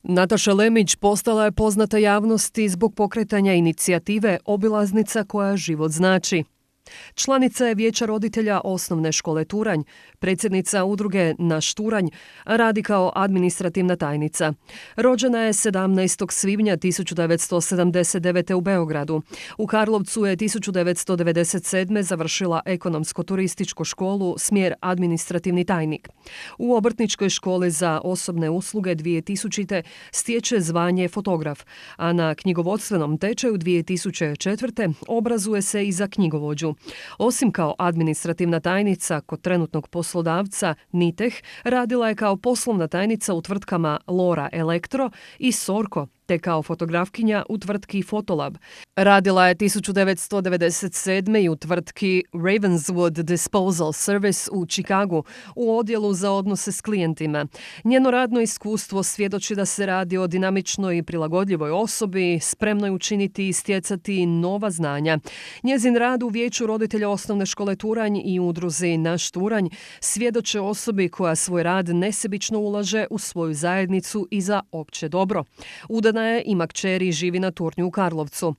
Nataša Lemić postala je poznata javnosti zbog pokretanja inicijative Obilaznica koja život znači. Članica je Vijeća roditelja Osnovne škole Turanj, predsjednica udruge Naš Turanj, a radi kao administrativna tajnica. Rođena je 17. svibnja 1979. u Beogradu. U Karlovcu je 1997. završila ekonomsko-turističku školu, smjer administrativni tajnik. U Obrtničkoj školi za osobne usluge 2000. stječe zvanje fotograf, a na knjigovodstvenom tečaju 2004. obrazuje se i za knjigovođu. Osim kao administrativna tajnica kod trenutnog poslodavca Niteh, radila je kao poslovna tajnica u tvrtkama Lora Elektro i Sorko, te kao fotografkinja u tvrtki Fotolab. Radila je 1997. i u tvrtki Ravenswood Disposal Service u Chicagu u odjelu za odnose s klijentima. Njeno radno iskustvo svjedoči da se radi o dinamičnoj i prilagodljivoj osobi, spremnoj učiniti i stjecati nova znanja. Njezin rad u Vijeću roditelja Osnovne škole Turanj i udruzi Naš Turanj svjedoče osobi koja svoj rad nesebično ulaže u svoju zajednicu i za opće dobro. Udana je, ima kćeri i živi na Turnju u Karlovcu.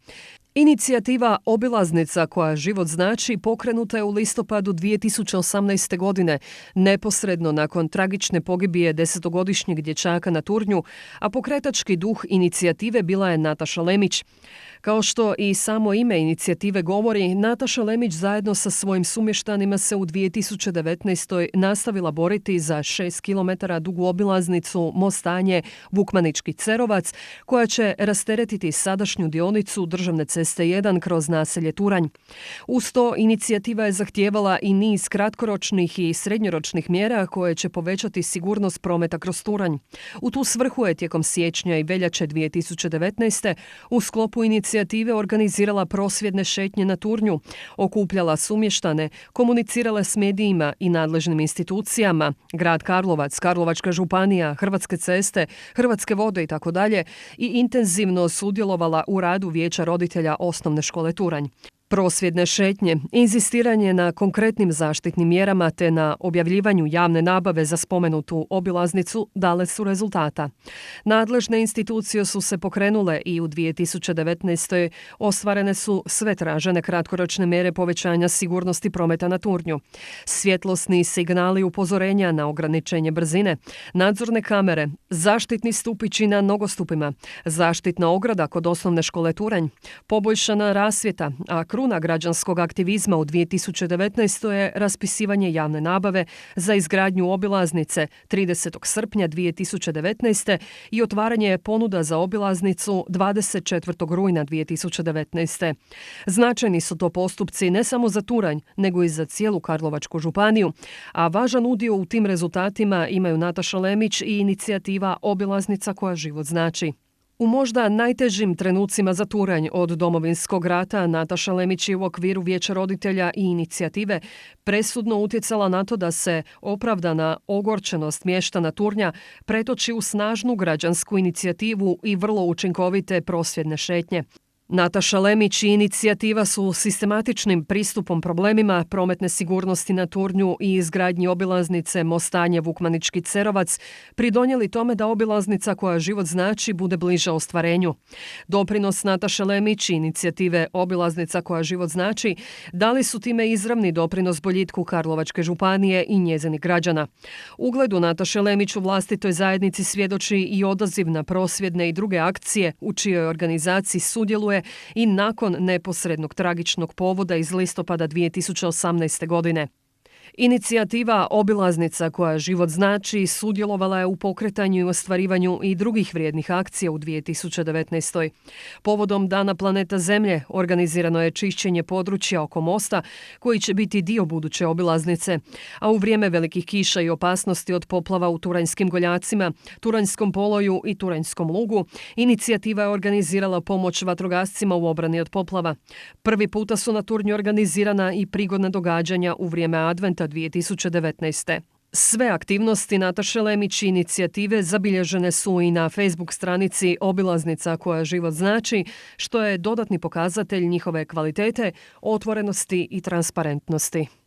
Inicijativa Obilaznica koja život znači pokrenuta je u listopadu 2018. godine, neposredno nakon tragične pogibije 10-godišnjeg dječaka na Turnju, a pokretački duh inicijative bila je Nataša Lemić. Kao što i samo ime inicijative govori, Nataša Lemić zajedno sa svojim sumještanima se u 2019. nastavila boriti za 6 km dugu obilaznicu Mostanje-Vukmanički Cerovac, koja će rasteretiti sadašnju dionicu državne ceste 1 kroz naselje Turanj. Uz to, inicijativa je zahtijevala i niz kratkoročnih i srednjoročnih mjera koje će povećati sigurnost prometa kroz Turanj. U tu svrhu je tijekom siječnja i veljače 2019. u sklopu inicijative organizirala prosvjedne šetnje na Turnju, okupljala sumještane, komunicirala s medijima i nadležnim institucijama, grad Karlovac, Karlovačka županija, Hrvatske ceste, Hrvatske vode itd. i intenzivno sudjelovala u radu Vijeća roditelja Osnovne škole Turanj. Prosvjedne šetnje, inzistiranje na konkretnim zaštitnim mjerama te na objavljivanju javne nabave za spomenutu obilaznicu dale su rezultata. Nadležne institucije su se pokrenule i u 2019. ostvarene su sve tražene kratkoročne mjere povećanja sigurnosti prometa na Turnju. Svjetlosni signali upozorenja na ograničenje brzine, nadzorne kamere, zaštitni stupići na nogostupima, zaštitna ograda kod Osnovne škole Turanj, poboljšana rasvjeta, a kruna građanskog aktivizma u 2019. je raspisivanje javne nabave za izgradnju obilaznice 30. srpnja 2019. i otvaranje ponuda za obilaznicu 24. rujna 2019. Značajni su to postupci ne samo za Turanj, nego i za cijelu Karlovačku županiju, a važan udio u tim rezultatima imaju Nataša Lemić i inicijativa Obilaznica koja život znači. U možda najtežim trenucima za Turanj od Domovinskog rata, Nataša Lemić je u okviru Vijeća roditelja i inicijative presudno utjecala na to da se opravdana ogorčenost mještana Turnja pretoči u snažnu građansku inicijativu i vrlo učinkovite prosvjedne šetnje. Nataša Lemić i inicijativa su sistematičnim pristupom problemima prometne sigurnosti na Turnju i izgradnji obilaznice Mostanje-Vukmanički Cerovac pridonijeli tome da obilaznica koja život znači bude bliža ostvarenju. Doprinos Nataše Lemić i inicijative Obilaznica koja život znači dali su time izravni doprinos boljitku Karlovačke županije i njezinih građana. Ugledu Nataše Lemić u vlastitoj zajednici svjedoči i odaziv na prosvjedne i druge akcije u čijoj organizaciji sudjeluje i nakon neposrednog tragičnog povoda iz listopada 2018. godine. Inicijativa Obilaznica koja život znači sudjelovala je u pokretanju i ostvarivanju i drugih vrijednih akcija u 2019. Povodom Dana planeta Zemlje organizirano je čišćenje područja oko mosta koji će biti dio buduće obilaznice, a u vrijeme velikih kiša i opasnosti od poplava u Turanjskim Goljacima, Turanjskom Poloju i Turanjskom Lugu, inicijativa je organizirala pomoć vatrogascima u obrani od poplava. Prvi puta su na Turnju organizirana i prigodna događanja u vrijeme Adventa 2019. Sve aktivnosti Nataše Lemić i inicijative zabilježene su i na Facebook stranici Obilaznica koja život znači, što je dodatni pokazatelj njihove kvalitete, otvorenosti i transparentnosti.